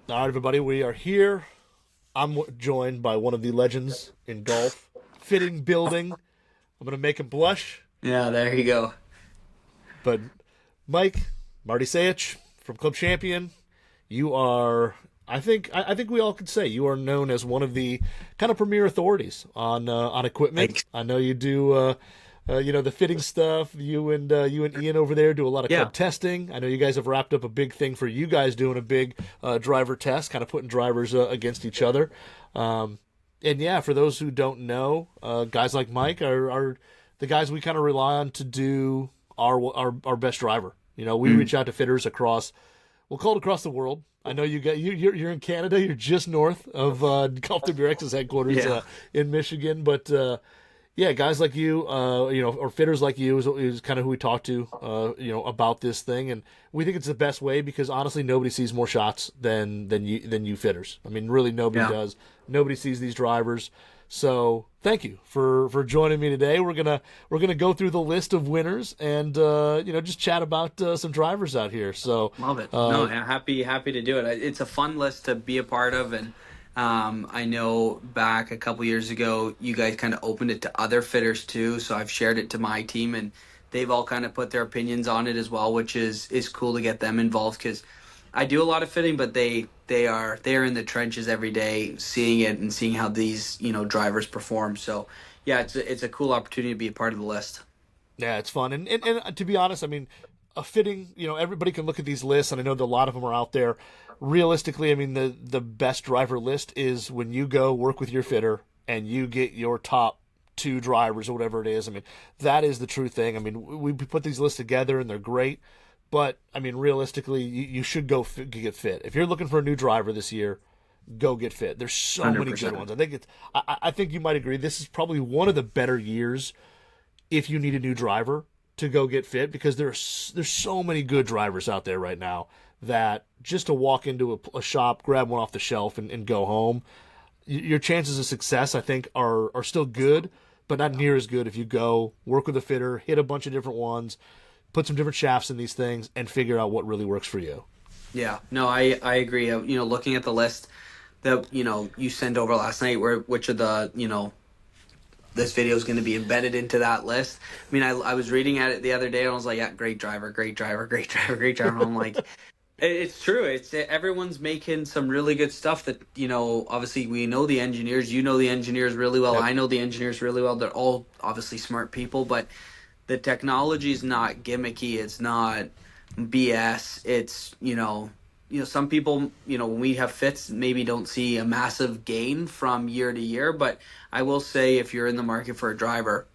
All right, everybody, we are here. Joined by one of the legends in golf, fitting building. I'm going to make him blush, Yeah, there you go. but Mike Martysiewicz from Club Champion, you are. I think we all could say you are known as one of the kind of premier authorities on equipment. Like, I know you do. The fitting stuff. You and Ian over there do a lot of yeah, club testing. I know you guys have wrapped up a big thing for you guys doing a big driver test, kind of putting drivers against each other. And yeah, for those who don't know, guys like Mike are the guys we kind of rely on to do our best driver. We mm, reach out to fitters across, we'll call it across the world. I know you're in Canada. You're just north of GolfWRX's headquarters yeah, in Michigan, but yeah, guys like you, or fitters like you is kind of who we talk to, about this thing, and we think it's the best way because honestly, nobody sees more shots than you fitters. I mean, really, nobody yeah. does. Nobody sees these drivers. So thank you for joining me today. We're gonna go through the list of winners and just chat about some drivers out here. So Love it. No, uh, yeah, happy to do it. It's a fun list to be a part of, and I know back a couple years ago, you guys kind of opened it to other fitters too. So I've shared it to my team, and they've all kind of put their opinions on it as well, which is cool to get them involved because I do a lot of fitting, but they are in the trenches every day, seeing it and seeing how these drivers perform. So yeah, it's a cool opportunity to be a part of the list. Yeah, it's fun. And to be honest, I mean, a fitting, everybody can look at these lists, and I know that a lot of them are out there. Realistically, I mean, the best driver list is when you go work with your fitter and you get your top two drivers or whatever it is. I mean, that is the true thing. I mean, we put these lists together and they're great, but I mean, realistically, you should get fit. If you're looking for a new driver this year, go get fit. There's so many good 100%. ones. I think you might agree. This is probably one of the better years if you need a new driver to go get fit because there's so many good drivers out there right now that just to walk into a shop, grab one off the shelf, and go home, your chances of success, I think, are still good, but not near as good if you go work with a fitter, hit a bunch of different ones, put some different shafts in these things, and figure out what really works for you. Yeah, no, I agree. Looking at the list that you sent over last night, where which of the this video is going to be embedded into that list. I mean, I was reading at it the other day and I was like, yeah, great driver, great driver, great driver, great driver. And I'm like, it's true. It's everyone's making some really good stuff that obviously we know the engineers. You know the engineers really well. Yep. I know the engineers really well. They're all obviously smart people, but the technology is not gimmicky. It's not BS. It's some people when we have fits maybe don't see a massive gain from year to year, but I will say if you're in the market for a driver,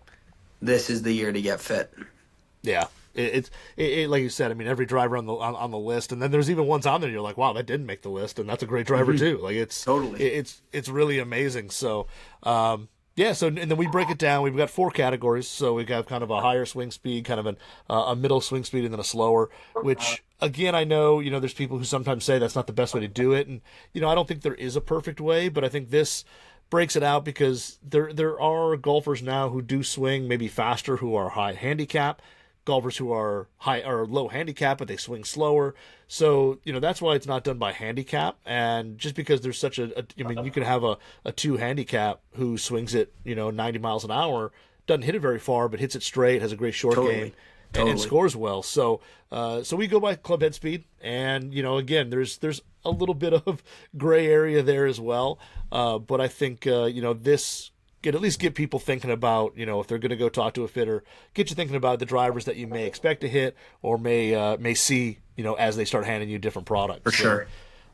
this is the year to get fit. Yeah. Like you said. I mean, every driver on the list, and then there's even ones on there you're like, wow, that didn't make the list, and that's a great driver Hmm. too. Like Totally. it's really amazing. So, yeah. So and then we break it down. We've got four categories. So we've got kind of a higher swing speed, kind of a middle swing speed, and then a slower. Which again, I know there's people who sometimes say that's not the best way to do it, and I don't think there is a perfect way, but I think this breaks it out because there are golfers now who do swing maybe faster, who are high handicap, golfers who are high or low handicap, but they swing slower. So, that's why it's not done by handicap. And just because there's such I mean, you could have a two handicap who swings it, 90 miles an hour, doesn't hit it very far, but hits it straight, has a great short game, Totally. and Totally. scores well. So we go by club head speed, and again, there's a little bit of gray area there as well. But I think this could at least get people thinking about if they're going to go talk to a fitter, get you thinking about the drivers that you may expect to hit or may see as they start handing you different For products. So. sure.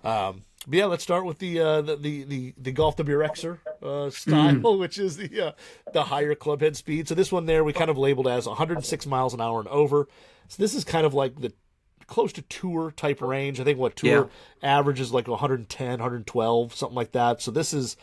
But yeah, let's start with the Golf WRXer Mm. style, which is the higher club head speed. So this one there we kind of labeled as 106 miles an hour and over. So this is kind of like the close to tour type range. I think what Yeah. tour average is like 110, 112, something like that. So this is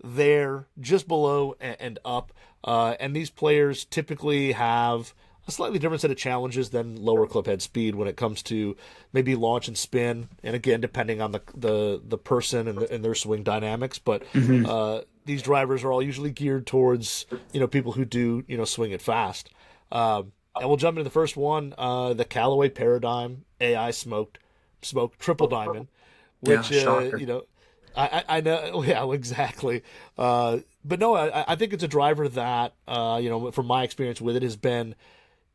there just below and up. And these players typically have a slightly different set of challenges than lower club head speed when it comes to maybe launch and spin, and again depending on the person and their swing dynamics. But Hmm. these drivers are all usually geared towards people who do swing it fast. And we'll jump into the first one, the Callaway Paradigm AI Smoke Triple Diamond, Yeah, which shocker. I know, yeah, exactly. But no, I think it's a driver that from my experience with it, has been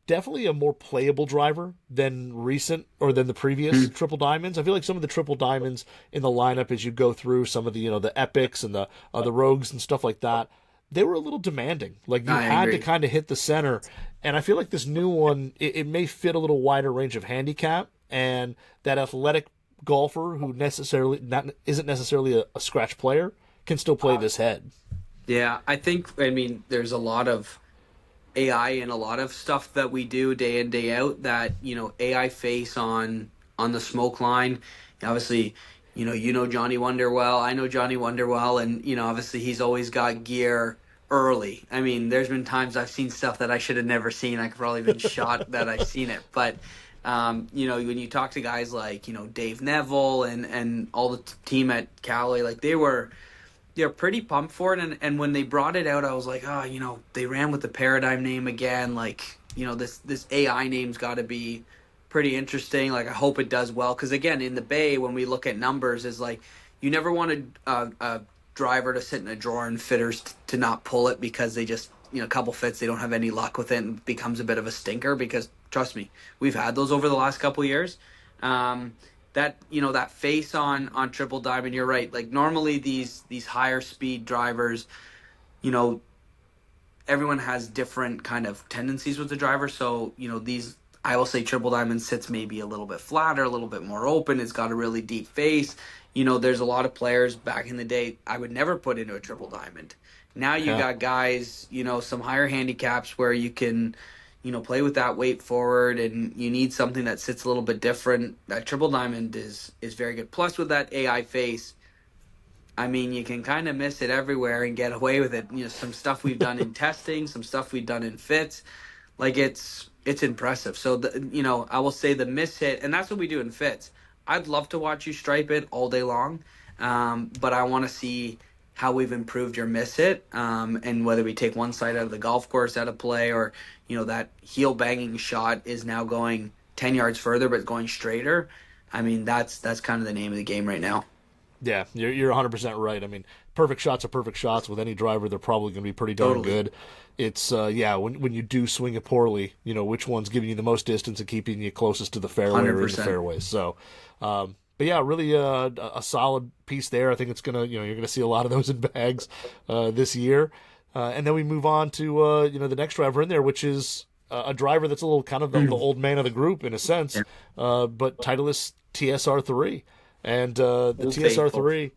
definitely a more playable driver than recent or than the previous Hmm. triple diamonds. I feel like some of the triple diamonds in the lineup, as you go through some of the the epics and the rogues and stuff like that, they were a little demanding. Like you I had to agree. kind of hit the center, and I feel like this new one, it may fit a little wider range of handicap, and that athletic golfer who necessarily not isn't necessarily a scratch player can still play this head. Yeah, I mean, there's a lot of AI and a lot of stuff that we do day in day out that AI face on the smoke line. Obviously, Johnny Wonder well. I know Johnny Wonder well, and obviously he's always got gear early. I mean, there's been times I've seen stuff that I should have never seen. I could probably been shot that I've seen it, but when you talk to guys like Dave Neville and all the team at Callaway, like they're pretty pumped for it. And when they brought it out, I was like, oh, they ran with the Paradigm name again. Like, this AI name's got to be pretty interesting. Like, I hope it does well. Because, again, in the Bay, when we look at numbers, is like, you never want a driver to sit in a drawer and fitters to not pull it because they just, a couple fits, they don't have any luck with it and it becomes a bit of a stinker. Because, trust me, we've had those over the last couple years. That face on triple diamond, you're right. Like normally these higher speed drivers, you know everyone has different kind of tendencies with the driver. So these, I will say, triple diamond sits maybe a little bit flatter, a little bit more open. It's got a really deep face. There's a lot of players back in the day I would never put into a triple diamond. Now you Yeah. got guys, some higher handicaps where you can play with that weight forward, and you need something that sits a little bit different. That triple diamond is very good. Plus, with that AI face, I mean, you can kind of miss it everywhere and get away with it. Some stuff we've done in testing, some stuff we've done in fits, like it's impressive. So I will say the miss hit, and that's what we do in fits. I'd love to watch you stripe it all day long, but I want to see how we've improved your miss hit, and whether we take one side out of the golf course out of play, or that heel banging shot is now going 10 yards further, but going straighter. I mean, that's kind of the name of the game right now. Yeah, you're 100% right. I mean, perfect shots are perfect shots with any driver. They're probably going to be pretty darn Totally, good. It's yeah, when you do swing it poorly, which one's giving you the most distance and keeping you closest to the fairway hundred or in the percent. fairway. So, but yeah, really a solid piece there. I think it's gonna you're gonna see a lot of those in bags this year, and then we move on to the next driver in there, which is a driver that's a little kind of the old man of the group in a sense, Yeah, but Titleist TSR3. And the Old Faithful. TSR3,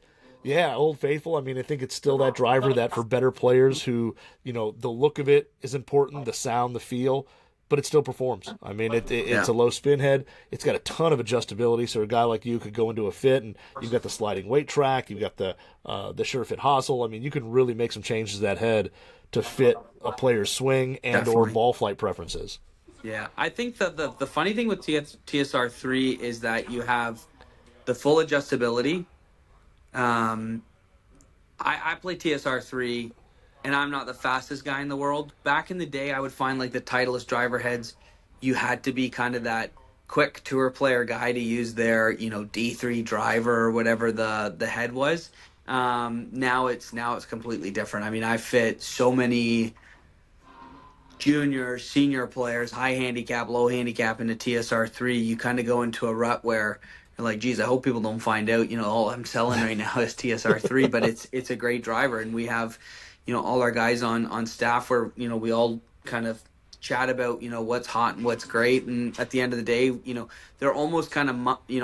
yeah, Old Faithful. I mean, I think it's still that driver that for better players who, the look of it is important, the sound, the feel, but it still performs. I mean, it's Yeah, a low spin head. It's got a ton of adjustability, so a guy like you could go into a fit, and you've got the sliding weight track, you've got the sure fit hosel. I mean, you can really make some changes to that head to fit a player's swing and or definitely. ball flight preferences. Yeah, I think that the funny thing with TSR3 is that you have the full adjustability. Um, I play TSR3, and I'm not the fastest guy in the world. Back in the day, I would find like the Titleist driver heads, you had to be kind of that quick tour player guy to use their D3 driver or whatever the head was. Now it's completely different. I mean, I fit so many junior, senior players, high handicap, low handicap into TSR3. You kind of go into a rut where you're like, geez, I hope people don't find out, all I'm selling right now is TSR3, but it's a great driver. And we have, all our guys on staff where, we all kind of chat about, what's hot and what's great. And at the end of the day, they're almost kind of,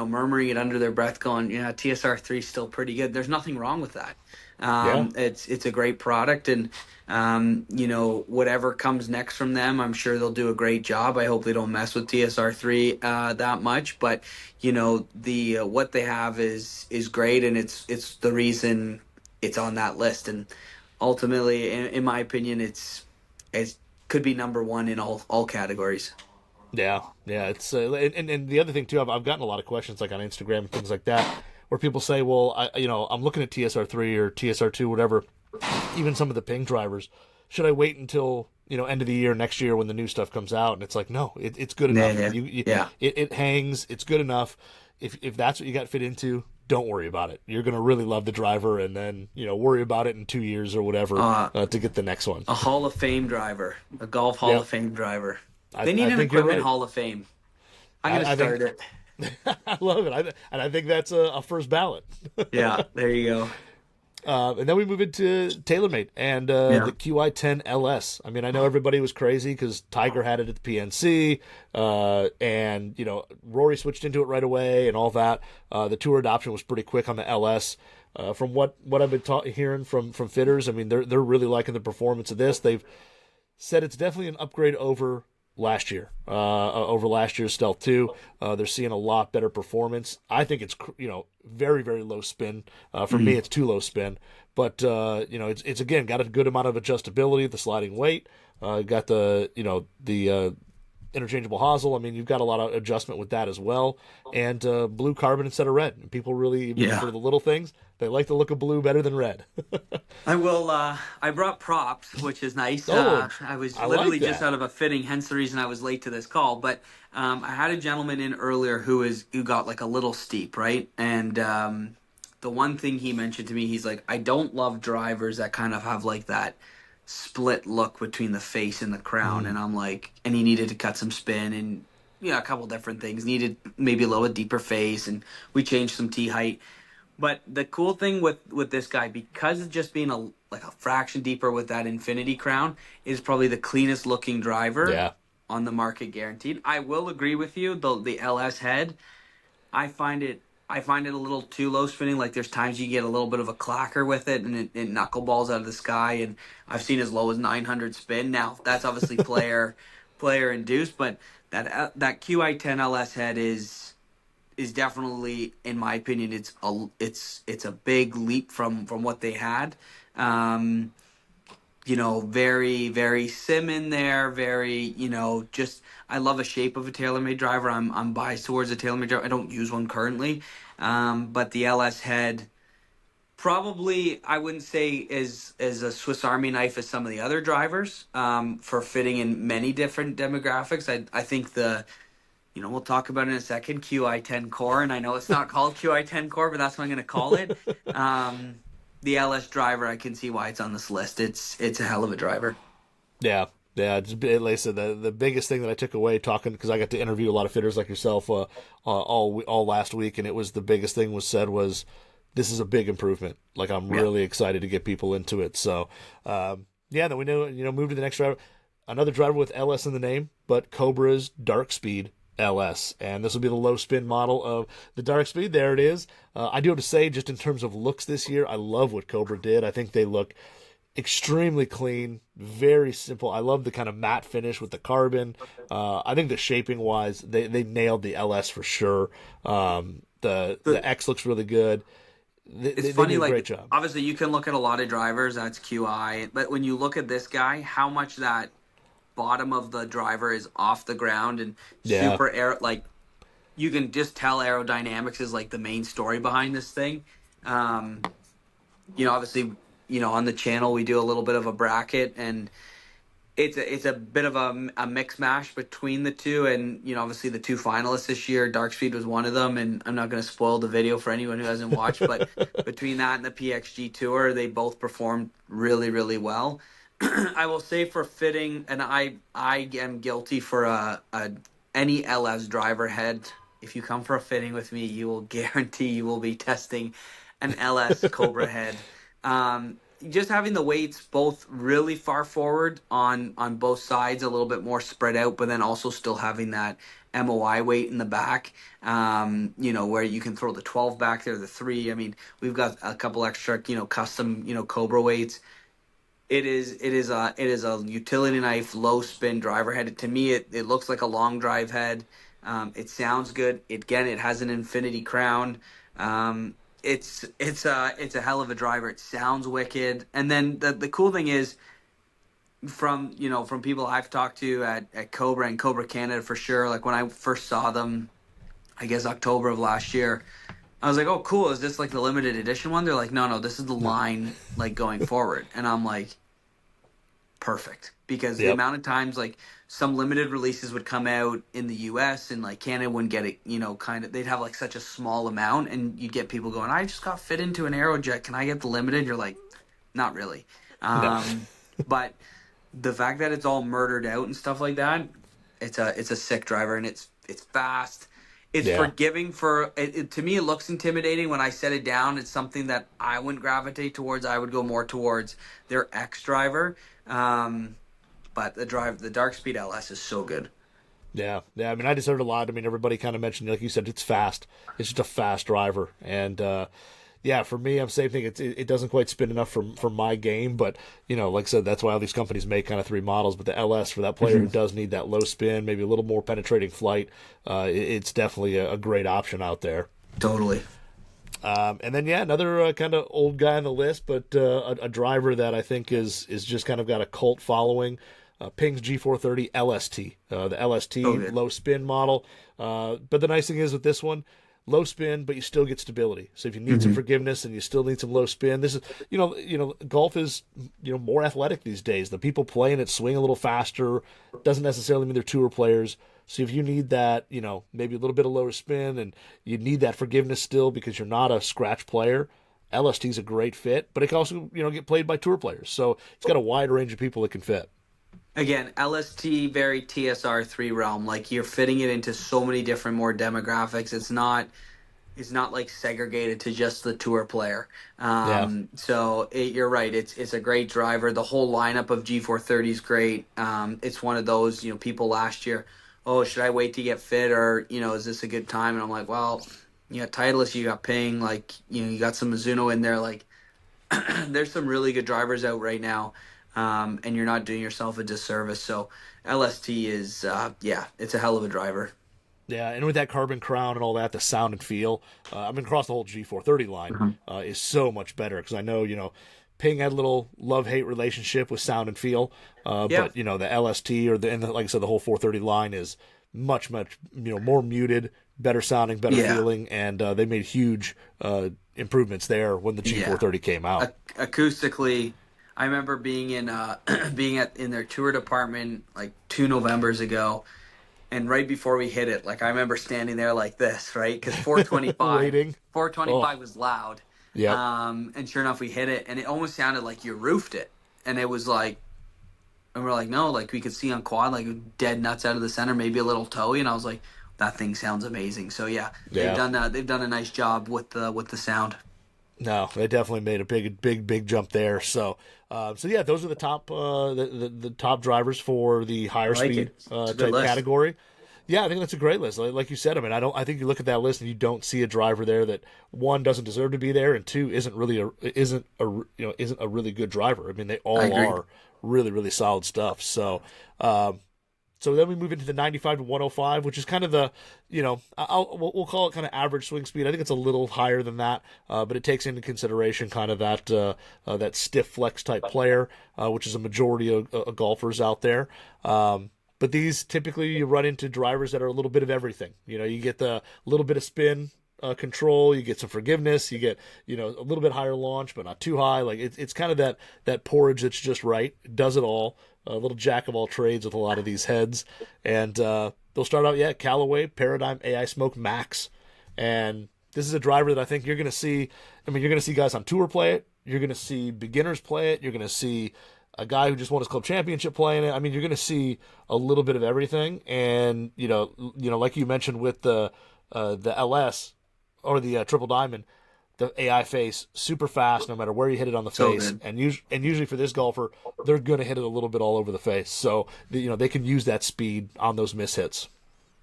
murmuring it under their breath going, yeah, TSR3 is still pretty good. There's nothing wrong with that. Yeah. It's a great product, and whatever comes next from them, I'm sure they'll do a great job. I hope they don't mess with TSR3 that much, but the what they have is great, and it's the reason it's on that list. And ultimately, in my opinion, it could be number one in all categories. Yeah, yeah. It's and the other thing too, I've gotten a lot of questions like on Instagram and things like that, where people say, "Well, I'm looking at TSR3 or TSR2, whatever, even some of the ping drivers. Should I wait until end of the year next year when the new stuff comes out?" And it's like, no, it's good Yeah, enough. yeah, You yeah, it hangs. It's good enough. If that's what you got fit into, don't worry about it. You're going to really love the driver, and then worry about it in 2 years or whatever Uh, to get the next one. a Hall of Fame driver, a golf Hall Yep, of Fame driver. I, They need I an think you're equipment right. Hall of Fame. I'm gonna I think start it. I love it, and I think that's a first ballot. Yeah, there you go. And then we move into TaylorMade and Yeah. the QI10 LS. I mean, I know everybody was crazy because Tiger had it at the PNC, and Rory switched into it right away and all that. The tour adoption was pretty quick on the LS. From what I've been hearing from fitters, I mean, they're really liking the performance of this. They've said it's definitely an upgrade over last year, over last year's Stealth 2. They're seeing a lot better performance. I think it's very very low spin. For me, Mhm. it's too low spin, but it's again got a good amount of adjustability. The sliding weight, got the interchangeable hosel. I mean, you've got a lot of adjustment with that as well, and blue carbon instead of red. And people really, even Yeah. for the little things, they like the look of blue better than red. I will. I brought props, which is nice. Oh, I was I like literally just that. out of a fitting, hence the reason I was late to this call. But I had a gentleman in earlier who got like a little steep, right? And the one thing he mentioned to me, he's like, I don't love drivers that kind of have like that split look between the face and the crown. Mm, And I'm like, and he needed to cut some spin and a couple different things. Needed maybe a little bit deeper face, and we changed some tee height. But the cool thing with this guy, because of just being a fraction deeper with that infinity crown, is probably the cleanest looking driver yeah, on the market, guaranteed. I will agree with you. The LS head, I find it a little too low spinning. Like there's times you get a little bit of a clacker with it, and it knuckleballs out of the sky. And I've seen as low as 900 spin. Now that's obviously player induced, but that QI10 LS head is definitely, in my opinion, it's a big leap from what they had. Um, very very sim in there. Very just I love a shape of a TaylorMade driver. I'm biased towards a TaylorMade driver. I don't use one currently, but the LS head probably I wouldn't say is a Swiss Army knife as some of the other drivers for fitting in many different demographics. I think we'll talk about it in a second, QI10 Core, and I know it's not called QI10 Core, but that's what I'm going to call it. Um, the LS driver, I can see why it's on this list. It's a hell of a driver. yeah. Yeah, like I said, the biggest thing that I took away talking because I got to interview a lot of fitters like yourself all last week, and it was the biggest thing was said was this is a big improvement. Like I'm Yeah. really excited to get people into it. So yeah, then we know move to the next driver, another driver with LS in the name, but Cobra's Dark Speed LS, and this will be the low spin model of the Dark Speed. There it is. I do have to say, just in terms of looks this year, I love what Cobra did. I think they look extremely clean, very simple. I love the kind of matte finish with the carbon. I think the shaping wise, they nailed the LS for sure. The The, X looks really good. it's They funny, did a great like job. obviously you can look at a lot of drivers, that's QI, but when you look at this guy, how much that bottom of the driver is off the ground and Yeah, super air, like you can just tell aerodynamics is like the main story behind this thing. Um, obviously, on the channel we do a little bit of a bracket, and it's a bit of a mix mash between the two, and obviously the two finalists this year, Dark Speed was one of them, and I'm not going to spoil the video for anyone who hasn't watched, but between that and the PXG Tour, they both performed really really well. I will say for fitting, and I am guilty for a any LS driver head. If you come for a fitting with me, you will guarantee you will be testing an LS Cobra head. Just having the weights both really far forward on both sides, a little bit more spread out, but then also still having that MOI weight in the back. Where you can throw the 12 back there, the 3. I mean, we've got a couple extra, custom, Cobra weights. It is a utility knife, low spin driver head. To me, it looks like a long drive head. It sounds good. It has an infinity crown. It's a hell of a driver. It sounds wicked. And then the cool thing is from people I've talked to at Cobra and Cobra Canada for sure. Like when I first saw them, I guess October of last year, I was like, oh cool, is this like the limited edition one? They're like, no, this is the line like going forward. And I'm like, perfect, because the Yep. amount of times like some limited releases would come out in the US and like Canada wouldn't get it, kind of, they'd have like such a small amount, and you'd get people going, I just got fit into an Aerojet, can I get the limited? You're like, not really. No. But the fact that it's all murdered out and stuff like that, it's a sick driver, and it's fast. It's Yeah. forgiving for it. To me, it looks intimidating when I set it down. It's something that I wouldn't gravitate towards. I would go more towards their X driver. But the Dark Speed LS is so good. Yeah, yeah. I mean, I just heard a lot. I mean, everybody kind of mentioned, like you said, it's fast. It's just a fast driver, and yeah, for me, I'm same thing. It doesn't quite spin enough for my game, but like I said, that's why all these companies make kind of three models. But the LS for that player who does need that low spin, maybe a little more penetrating flight, it's definitely a great option out there. Totally. And then yeah, another kind of old guy on the list, but a driver that I think is just kind of got a cult following. Ping's G430 LST, the LST So good. low spin model. But the nice thing is with this one, low spin, but you still get stability. So if you need some forgiveness and you still need some low spin, this is golf is more athletic these days. The people playing it swing a little faster. Doesn't necessarily mean they're tour players. So if you need that, maybe a little bit of lower spin, and you need that forgiveness still because you're not a scratch player, LST is a great fit. But it can also get played by tour players. So it's got a wide range of people it can fit. Again, LST, very TSR3 realm. Like, you're fitting it into so many different more demographics. It's not like segregated to just the tour player. Yeah. So you're right. It's a great driver. The whole lineup of G430 is great. It's one of those, people last year, oh, should I wait to get fit, or is this a good time? And I'm like, well, you got Titleist, you got Ping, like you got some Mizuno in there. Like, there's some really good drivers out right now, and you're not doing yourself a disservice. So LST is, yeah, it's a hell of a driver. Yeah, and with that carbon crown and all that, the sound and feel, I mean, across the whole G430 line Mhm. is so much better because I know, Ping had a little love-hate relationship with sound and feel, Yeah, but, the LST like I said, the whole 430 line is much, much, more muted, better sounding, better yeah, feeling, and they made huge improvements there when the yeah. G430 came out. Acoustically, I remember being in in their tour department like 2 Novembers ago, and right before we hit it, like I remember standing there like this, right? Because 425, Waiting. Oh, 425 was loud, yep. and sure enough, we hit it, and it almost sounded like you roofed it, and it was like, and we're like, no, like we could see on quad, like dead nuts out of the center, maybe a little toey, and I was like, that thing sounds amazing. So yeah, they've Yeah. done they've done a nice job with the sound. No, they definitely made a big jump there. So, so yeah, those are the top the top drivers for the I higher like speed it. It's a good type list. category. Yeah, I think that's a great list. Like you said, I mean, I think you look at that list and you don't see a driver there that one doesn't deserve to be there, and two isn't a really good driver. I mean, they I all agree. are really solid stuff. So, so then we move into the 95 to 105, which is kind of the, we'll call it kind of average swing speed. I think it's a little higher than that, but it takes into consideration kind of that stiff flex type player, which is a majority of golfers out there. But these typically you run into drivers that are a little bit of everything. You get the little bit of spin control, you get some forgiveness, you get a little bit higher launch, but not too high. Like it's kind of that porridge that's just right. It does it all. A little jack of all trades with a lot of these heads, and they'll start out Callaway Paradigm AI Smoke Max, and this is a driver that I think you're going to see. I mean, you're going to see guys on tour play it. You're going to see beginners play it. You're going to see a guy who just won his club championship playing it. I mean, you're going to see a little bit of everything, and like you mentioned with the LS or the Triple Diamond, the AI face super fast no matter where you hit it on the So face, good. and usually for this golfer they're going to hit it a little bit all over the face, so they can use that speed on those mishits.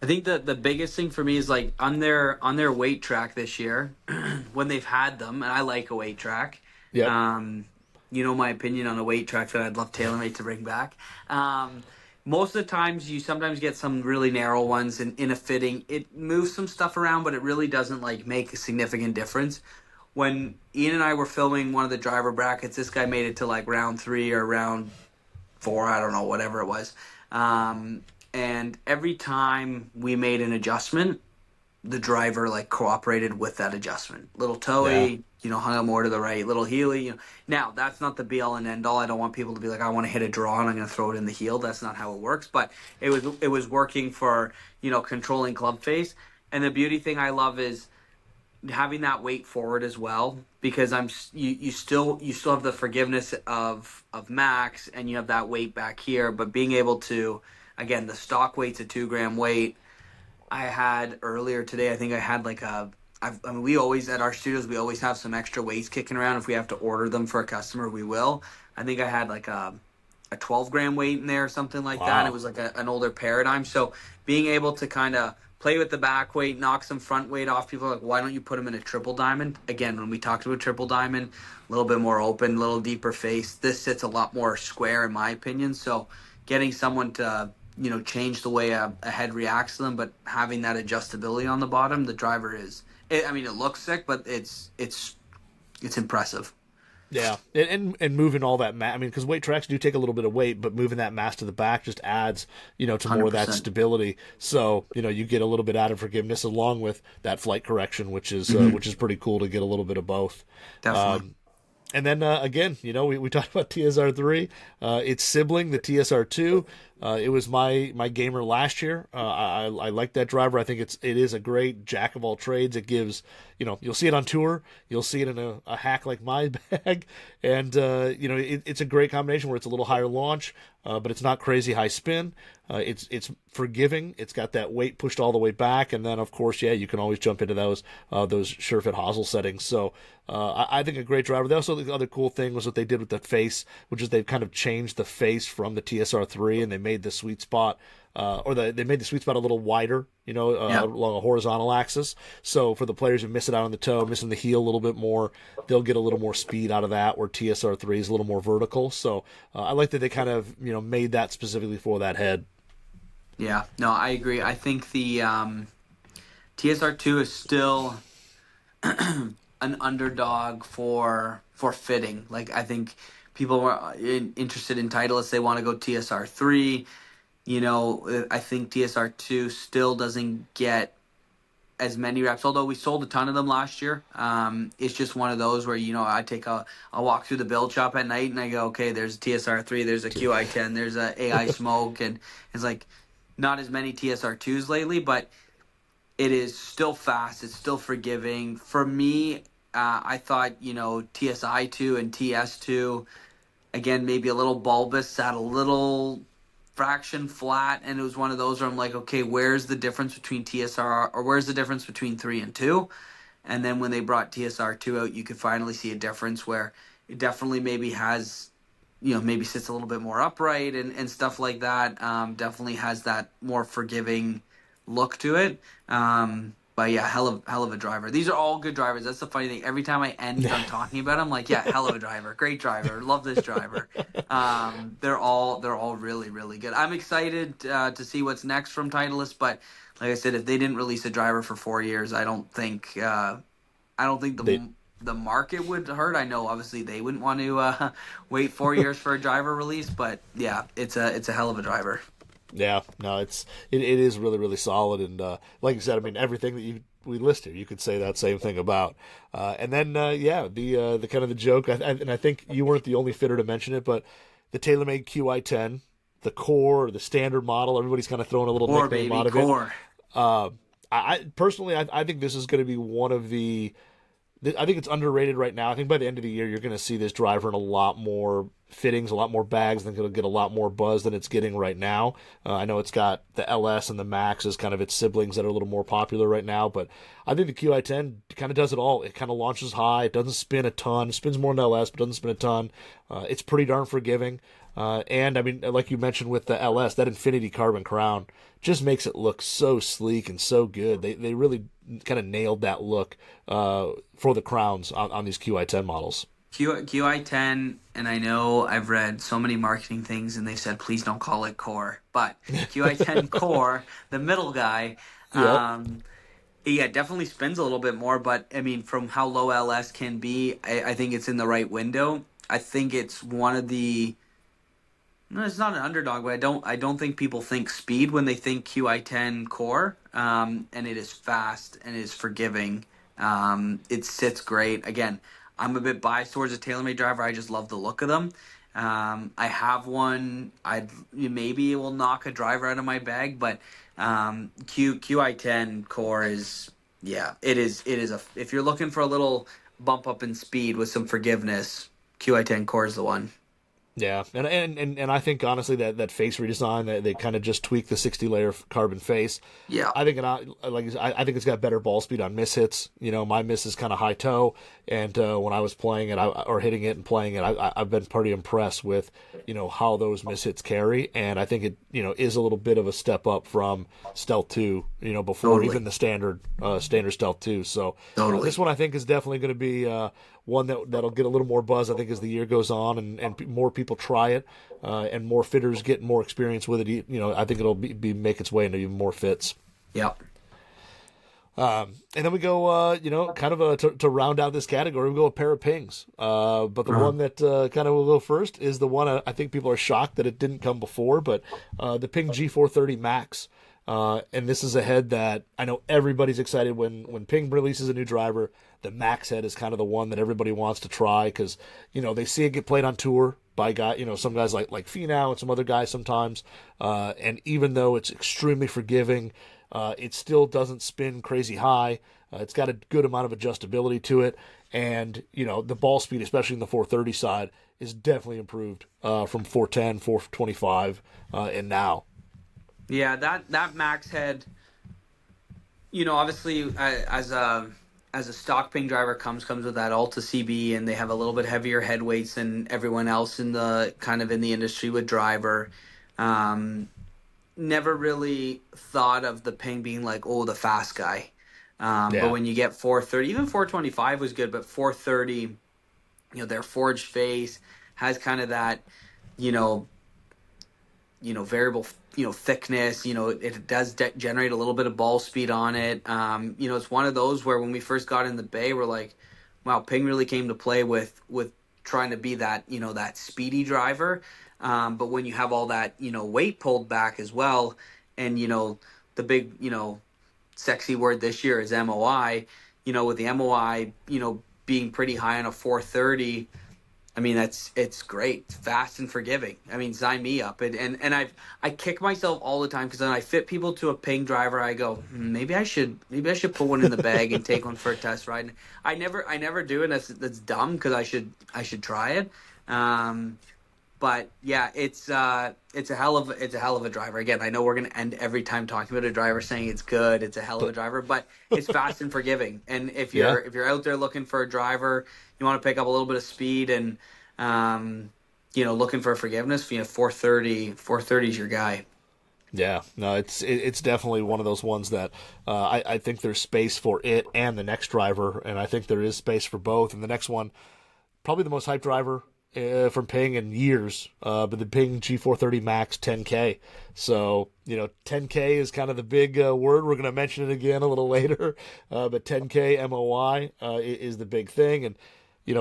I think the biggest thing for me is like on their weight track this year, when they've had them, and I like a weight track. Yep. My opinion on a weight track that I'd love TaylorMade to bring back. Most of the times, you sometimes get some really narrow ones, and in a fitting, it moves some stuff around, but it really doesn't like make a significant difference. When Ian and I were filming one of the driver brackets, this guy made it to like round 3 or round 4, I don't know, whatever it was. And every time we made an adjustment, the driver like cooperated with that adjustment. Little Yeah. toey, hung out more to the right. Little heely, Now that's not the be all and end all. I don't want people to be like, I want to hit a draw and I'm going to throw it in the heel. That's not how it works. But it was working for controlling club face. And the beauty thing I love is having that weight forward as well, because you still have the forgiveness of max, and you have that weight back here, but being able to, again, the stock weight's a 2 gram weight. I had earlier today, I think I had like I mean, we always, at our studios, we always have some extra weights kicking around. If we have to order them for a customer, we will. I think I had like a 12 gram weight in there or something like that. And it Wow. was like an older paradigm. So being able to kind of play with the back weight, knock some front weight off, people are like, why don't you put them in a triple diamond? Again, when we talked about triple diamond, a little bit more open, a little deeper face. This sits a lot more square, in my opinion. So getting someone to change the way a head reacts to them, but having that adjustability on the bottom, the driver is. I mean, it looks sick, but it's impressive. Yeah, and moving all that mass. I mean, because weight tracks do take a little bit of weight, but moving that mass to the back just adds, to more Hundred of that percent. stability. So, you get a little bit added forgiveness along with that flight correction, Hmm. which is pretty cool to get a little bit of both. Definitely. And then again, we talked about TSR3. Its sibling, the TSR2. It was my gamer last year. I like that driver. I think it is a great jack of all trades. It gives, you'll see it on tour. You'll see it in a hack like my bag, and it's a great combination where it's a little higher launch, but it's not crazy high spin. It's forgiving. It's got that weight pushed all the way back, and then of course, yeah, you can always jump into those sure fit hosel settings. So I think a great driver. Also, the other cool thing was what they did with the face, which is they've kind of changed the face from the TSR3, and they made the sweet spot. They made the sweet spot a little wider, Yeah. along a horizontal axis. So for the players who miss it out on the toe, missing the heel a little bit more, they'll get a little more speed out of that. Where TSR3 is a little more vertical. So I like that they kind of made that specifically for that head. Yeah. No, I agree. I think the TSR2 is still an underdog for fitting. Like, I think people were interested in Titleist. They want to go TSR3. I think TSR2 still doesn't get as many reps, although we sold a ton of them last year. It's just one of those where, I'll walk through the build shop at night and I go, okay, there's a TSR3, there's a QI10, there's a AI Smoke, and it's like not as many TSR2s lately, but it is still fast. It's still forgiving. For me, I thought, TSI2 and TS2, again, maybe a little bulbous, sat a little fraction flat, and it was one of those where I'm like, okay, where's the difference between TSR, or where's the difference between 3 and 2? And then when they brought TSR2 out, you could finally see a difference where it definitely maybe has, maybe sits a little bit more upright and stuff like that. Definitely has that more forgiving look to it. But yeah, hell of a driver. These are all good drivers. That's the funny thing. Every time I end on talking about them, like, yeah, hell of a driver, great driver, love this driver. They're all really really good. I'm excited to see what's next from Titleist, but like I said, if they didn't release a driver for 4 years, I don't think They the market would hurt. I know obviously they wouldn't want to wait 4 years for a driver release, but yeah, it's a hell of a driver. Yeah, no, it is really really solid, and like you said, I mean everything that we list here, you could say that same thing about. And then yeah, the kind of the joke, and I think you weren't the only fitter to mention it, but the TaylorMade QI10, the core, the standard model, everybody's kind of throwing a little Core nickname baby, out of it. core. Uh, I personally, I think this is going to be one of I think it's underrated right now. I think by the end of the year, you're going to see this driver in a lot more fittings, a lot more bags, and it'll get a lot more buzz than it's getting right now. I know it's got the LS and the Max as kind of its siblings that are a little more popular right now, but I think the QI10 kind of does it all. It kind of launches high. It doesn't spin a ton. It spins more than LS, but doesn't spin a ton. It's pretty darn forgiving. And I mean, like you mentioned with the LS, that Infinity Carbon Crown just makes it look so sleek and so good. They really kind of nailed that look for the crowns on these QI10 models. QI10, and I know I've read so many marketing things, and they said please don't call it core, but QI10 core, the middle guy, Yep. um, yeah, definitely spins a little bit more. But I mean, from how low LS can be, I think it's in the right window. I think it's one of the No, it's not an underdog, but I don't think people think speed when they think QI10 core. And it is fast and it is forgiving. It sits great. Again, I'm a bit biased towards a TaylorMade driver. I just love the look of them. I have one. I maybe it will knock a driver out of my bag, but QI10 core is, yeah, it is a, if you're looking for a little bump up in speed with some forgiveness, QI10 core is the one. Yeah, and I think honestly that face redesign, that they kind of just tweaked the 60 layer carbon face. Yeah. I think I think it's got better ball speed on miss hits. My miss is kind of high toe, and when I was playing it, or hitting it and playing it, I've been pretty impressed with how those miss hits carry, and I think it is a little bit of a step up from Stealth 2. Before Totally. even the standard Stealth 2. So this Totally. one I think is definitely going to be one that'll get a little more buzz, I think, as the year goes on, and more people try it, and more fitters get more experience with it. I think it'll make its way into even more fits. Yep. And then we go, kind of to round out this category, we go a pair of pings. But the one that kind of will go first is the one I think people are shocked that it didn't come before, but the Ping G430 Max. And this is a head that I know everybody's excited when Ping releases a new driver. The Max head is kind of the one that everybody wants to try because they see it get played on tour by some guys like Finau and some other guys sometimes. And even though it's extremely forgiving, it still doesn't spin crazy high. It's got a good amount of adjustability to it, and the ball speed, especially in the 430 side, is definitely improved from 410, 425, and now. Yeah, that max head, obviously as a stock ping driver comes with that Alta CB, and they have a little bit heavier head weights than everyone else in the industry with driver. Um, Never really thought of the ping being like, oh, the fast guy. But Yeah, when you get 430, even 425 was good, but 430, their forged face has kind of that, you know, variable, thickness. It does generate a little bit of ball speed on it. It's one of those where when we first got in the bay, we're like, wow, Ping really came to play with trying to be that, that speedy driver. But when you have all that, weight pulled back as well, and the big, sexy word this year is MOI. With the MOI, being pretty high on a 430. I mean, it's great. It's fast and forgiving. I mean, sign me up. And I kick myself all the time because when I fit people to a ping driver, I go, maybe I should put one in the bag and take one for a test ride. And I never do it. That's dumb because I should try it. But yeah, it's a hell of a driver. Again, I know we're gonna end every time talking about a driver saying it's good. It's a hell of a but driver, but it's fast and forgiving. And if yeah, you're out there looking for a driver, you want to pick up a little bit of speed and looking for forgiveness, 430 is your guy. yeah. No, it's definitely one of those ones that I think there's space for it and the next driver, and I think there is space for both. And the next one, probably the most hyped driver from Ping in years, but the Ping G430 Max 10K. So 10K is kind of the big word. We're going to mention it again a little later, but 10K MOI is the big thing. And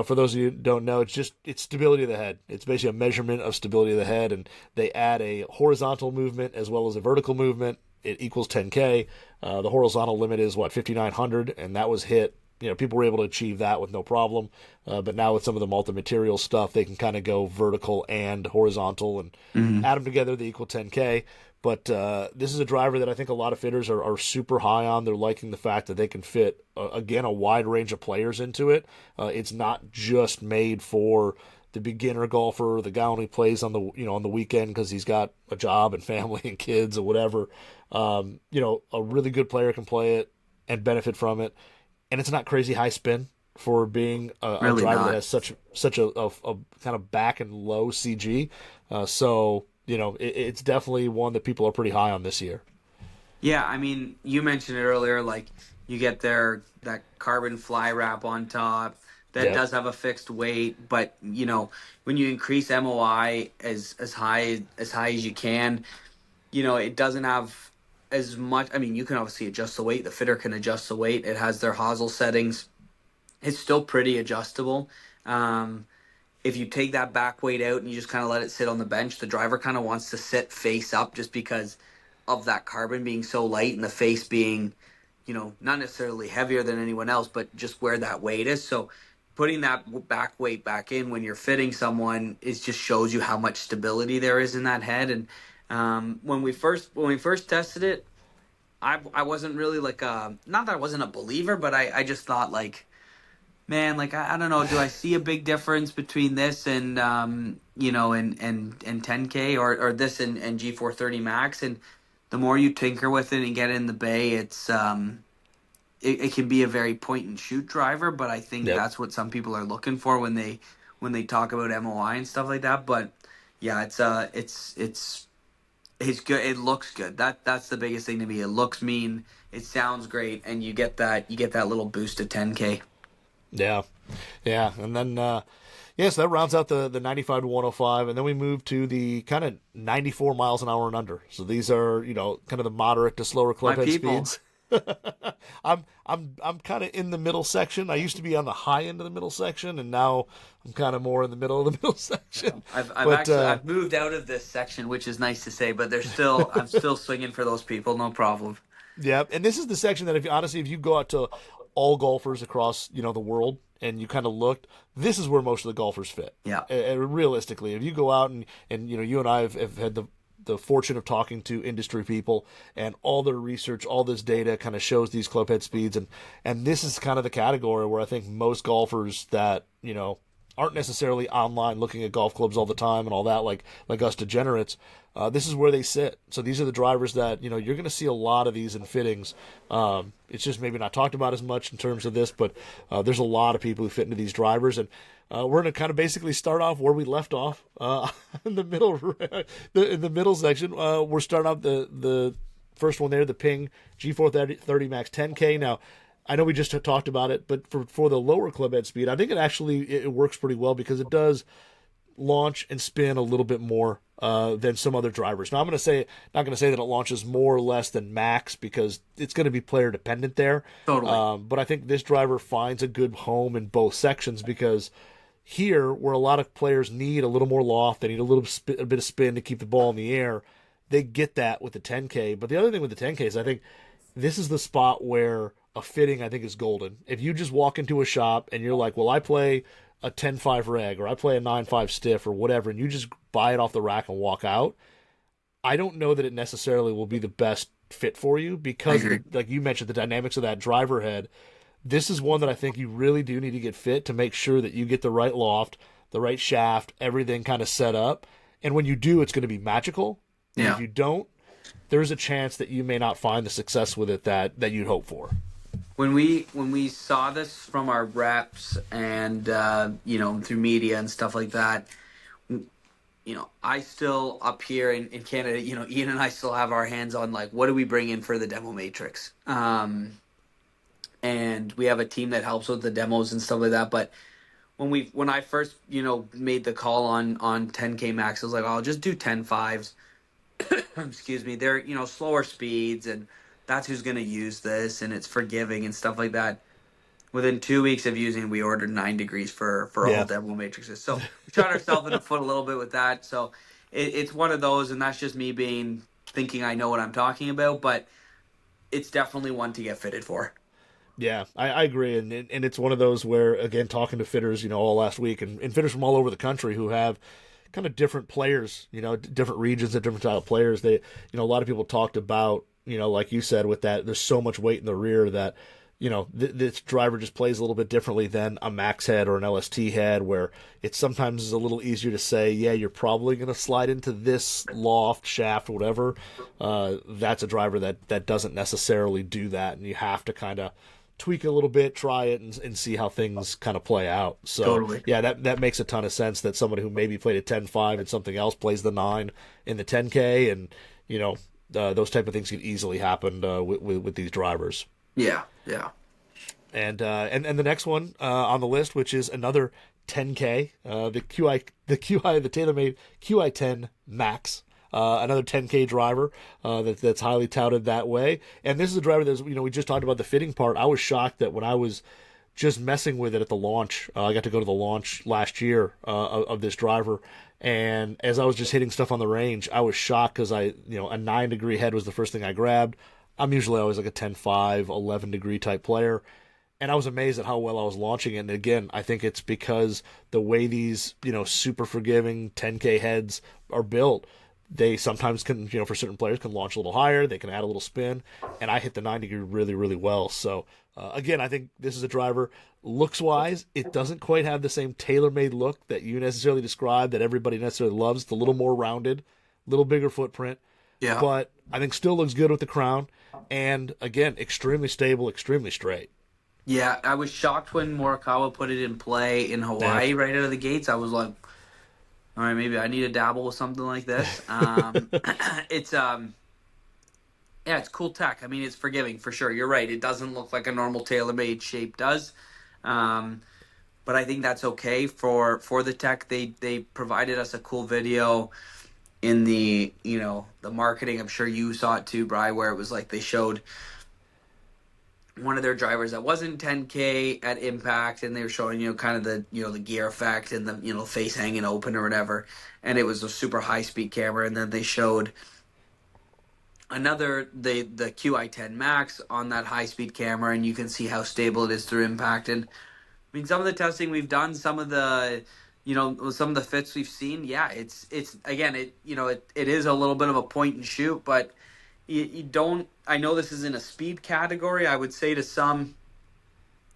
for those of you who don't know, it's stability of the head. It's basically a measurement of stability of the head, and they add a horizontal movement as well as a vertical movement. It equals 10K. The horizontal limit is 5,900, and that was hit. People were able to achieve that with no problem. But now with some of the multi-material stuff, they can kind of go vertical and horizontal and Hmm. add them together. They equal 10K. But this is a driver that I think a lot of fitters are super high on. They're liking the fact that they can fit, again, a wide range of players into it. It's not just made for the beginner golfer, the guy only plays on the weekend because he's got a job and family and kids or whatever. A really good player can play it and benefit from it, and it's not crazy high spin for being a Really driver that not. has such a kind of back and low CG. So it's definitely one that people are pretty high on this year. Yeah, I mean, you mentioned it earlier, like you get that carbon fly wrap on top that Yep. does have a fixed weight, but when you increase MOI as high as you can, it doesn't have as much. I mean, you can obviously adjust the weight. The fitter can adjust the weight. It has their hosel settings. It's still pretty adjustable. Um, if you take that back weight out and you just kind of let it sit on the bench, the driver kind of wants to sit face up just because of that carbon being so light and the face being, not necessarily heavier than anyone else, but just where that weight is. So putting that back weight back in when you're fitting someone, it just shows you how much stability there is in that head. And when we first tested it, I wasn't really like not that I wasn't a believer, but I just thought like, man, like I don't know, do I see a big difference between this and and 10K or this and G430 Max? And the more you tinker with it and get in the bay, it's it can be a very point and shoot driver, but I think that's what some people are looking for when they talk about MOI and stuff like that. But yeah, it's good. It looks good. That's the biggest thing to me. It looks mean. It sounds great, and you get that little boost at 10K. Yeah, yeah, and then so that rounds out the 95 to 105, and then we move to the kind of 94 miles an hour and under. So these are kind of the moderate to slower club head speeds. I'm kind of in the middle section. I used to be on the high end of the middle section, and now I'm kind of more in the middle of the middle section. I've moved out of this section, which is nice to say, but I'm still swinging for those people, no problem. Yeah, and this is the section that if you go out to all golfers across the world and you kind of looked, this is where most of the golfers fit. Yeah, realistically, if you go out and you and I have had the fortune of talking to industry people, and all their research, all this data kind of shows these club head speeds, and this is kind of the category where I think most golfers that aren't necessarily online looking at golf clubs all the time and all that, like us degenerates, this is where they sit. So these are the drivers that you're going to see a lot of these in fittings. It's just maybe not talked about as much in terms of this, but there's a lot of people who fit into these drivers, and we're going to kind of basically start off where we left off in the middle section. We're starting off the first one there, the Ping G430 Max 10K. Now, I know we just talked about it, but for the lower club head speed, I think it works pretty well because it does launch and spin a little bit more than some other drivers. Now, not going to say that it launches more or less than Max because it's going to be player dependent there. Totally. But I think this driver finds a good home in both sections because here, where a lot of players need a little more loft, they need a bit of spin to keep the ball in the air, they get that with the 10K. But the other thing with the 10K is I think this is the spot where a fitting, I think, is golden. If you just walk into a shop and you're like, well, I play a 10.5 reg or I play a 9.5 stiff or whatever, and you just buy it off the rack and walk out, I don't know that it necessarily will be the best fit for you because, like you mentioned, the dynamics of that driver head. This is one that I think you really do need to get fit to make sure that you get the right loft, the right shaft, everything kind of set up. And when you do, it's going to be magical. And if you don't, there's a chance that you may not find the success with it that you'd hope for. When we saw this from our reps and through media and stuff like that, I still up here in Canada, Ian and I still have our hands on like what do we bring in for the demo matrix, and we have a team that helps with the demos and stuff like that. But when I first made the call on 10K Max, I was like, oh, I'll just do 10.5s. Excuse me, they're slower speeds and that's who's going to use this, and it's forgiving and stuff like that. Within 2 weeks of using it, we ordered 9 degrees for all demo matrices. So we shot ourselves in the foot a little bit with that. So it's one of those, and that's just me thinking I know what I'm talking about, but it's definitely one to get fitted for. Yeah, I agree, and it's one of those where, again, talking to fitters, all last week, and fitters from all over the country who have kind of different players, different regions and different style of players. They, a lot of people talked about, like you said, with that, there's so much weight in the rear that, this driver just plays a little bit differently than a Max head or an LST head, where it sometimes is a little easier to say, yeah, you're probably going to slide into this loft, shaft, whatever. That's a driver that doesn't necessarily do that, and you have to kind of tweak a little bit, try it, and see how things kind of play out. So, totally. Yeah, that makes a ton of sense that somebody who maybe played a 10.5 and something else plays the 9 in the 10K, and, those type of things can easily happen with these drivers. Yeah. And the next one on the list, which is another 10K, the TaylorMade QI10 Max, another 10K driver that's highly touted that way. And this is a driver that's we just talked about the fitting part. I was shocked that when I was just messing with it at the launch. I got to go to the launch last year of this driver, and as I was just hitting stuff on the range, I was shocked because a 9-degree head was the first thing I grabbed. I'm usually always like a 10-5, 11-degree type player, and I was amazed at how well I was launching it. And again, I think it's because the way these super forgiving 10K heads are built, they sometimes can, for certain players, can launch a little higher. They can add a little spin, and I hit the 9-degree really, really well. So again, I think this is a driver. Looks-wise, it doesn't quite have the same tailor-made look that you necessarily described, that everybody necessarily loves. It's a little more rounded, a little bigger footprint. Yeah. But I think still looks good with the crown. And again, extremely stable, extremely straight. Yeah, I was shocked when Morikawa put it in play in Hawaii right out of the gates. I was like, all right, maybe I need to dabble with something like this. It's it's cool tech. I mean, it's forgiving for sure. You're right. It doesn't look like a normal TaylorMade shape does. But I think that's okay for the tech. They provided us a cool video in the the marketing. I'm sure you saw it too, Bri, where it was like they showed one of their drivers that wasn't 10K at impact, and they were showing kind of the the gear effect and the face hanging open or whatever, and it was a super high speed camera. And then they showed another the QI10 Max on that high speed camera, and you can see how stable it is through impact. And I mean, some of the testing we've done, some of the some of the fits we've seen, yeah, it's again, it is a little bit of a point and shoot, but you don't. I know this is in a speed category. I would say to some,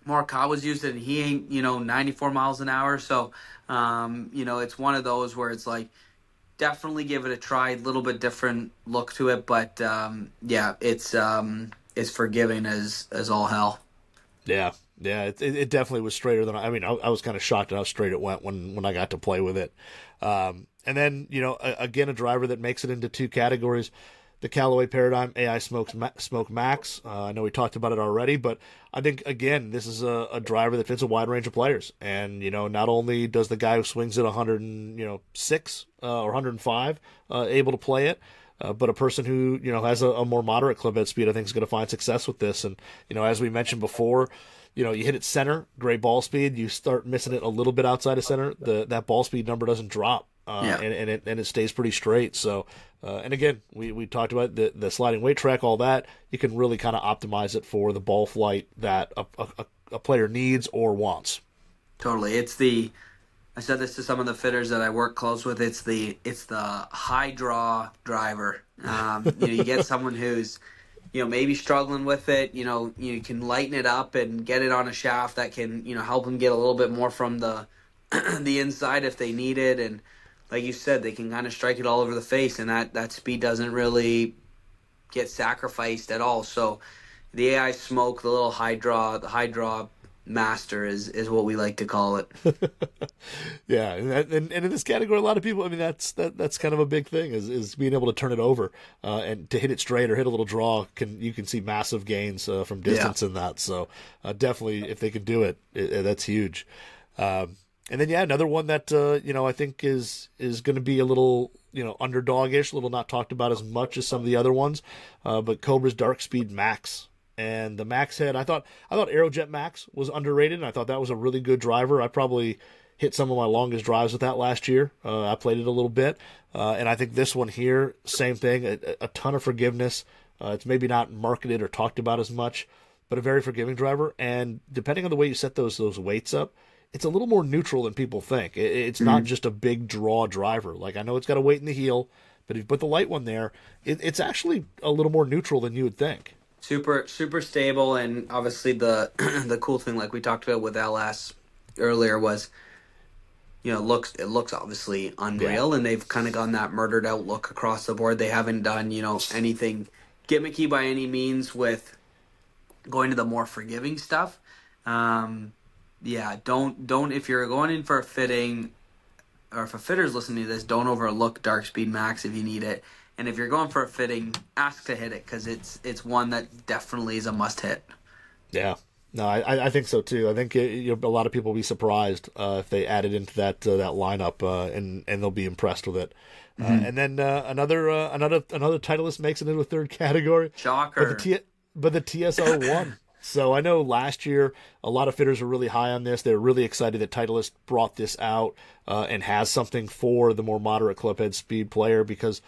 Morikawa's used it, and he ain't 94 miles an hour. So it's one of those where it's like, definitely give it a try. A little bit different look to it, but it's forgiving as all hell. Yeah, it definitely was straighter than I was kind of shocked at how straight it went when I got to play with it. And then again, a driver that makes it into two categories. The Callaway Paradigm AI Smoke Max. I know we talked about it already, but I think, again, this is a driver that fits a wide range of players. And, not only does the guy who swings at 106 or 105 able to play it, but a person who, has a more moderate club head speed, I think, is going to find success with this. And, as we mentioned before, you hit it center, great ball speed. You start missing it a little bit outside of center, that ball speed number doesn't drop. And it stays pretty straight. So, and again, we talked about the sliding weight track, all that. You can really kind of optimize it for the ball flight that a player needs or wants. Totally. I said this to some of the fitters that I work close with. It's the high draw driver. You get someone who's maybe struggling with it. You can lighten it up and get it on a shaft that can help them get a little bit more from the the inside if they need it. And like you said, they can kind of strike it all over the face, and that speed doesn't really get sacrificed at all. So the AI Smoke, the little high draw master is what we like to call it. Yeah, and in this category, a lot of people, that's kind of a big thing is being able to turn it over and to hit it straight or hit a little draw. You can see massive gains from distance in that. So definitely, if they can do it, that's huge. And then, another one that, I think is going to be a little, underdog-ish, a little not talked about as much as some of the other ones, but Cobra's Dark Speed Max. And the Max head, I thought Aerojet Max was underrated, and I thought that was a really good driver. I probably hit some of my longest drives with that last year. I played it a little bit. And I think this one here, same thing, a ton of forgiveness. It's maybe not marketed or talked about as much, but a very forgiving driver. And depending on the way you set those weights up, it's a little more neutral than people think. It's not just a big draw driver. Like, I know it's got a weight in the heel, but if you put the light one there, it's actually a little more neutral than you would think. Super stable, and obviously the the cool thing, like we talked about with LS earlier, was it looks obviously unreal, and they've kind of gone that murdered out look across the board. They haven't done anything gimmicky by any means with going to the more forgiving stuff. Don't if you're going in for a fitting, or if a fitter's listening to this, don't overlook Dark Speed Max if you need it. And if you're going for a fitting, ask to hit it, because it's one that definitely is a must hit. Yeah. No, I think so too. I think a lot of people will be surprised if they add it into that lineup, and they'll be impressed with it. And then another Titleist makes it into a third category. Shocker. But the TSR1. So I know last year a lot of fitters were really high on this. They're really excited that Titleist brought this out and has something for the more moderate clubhead speed player, because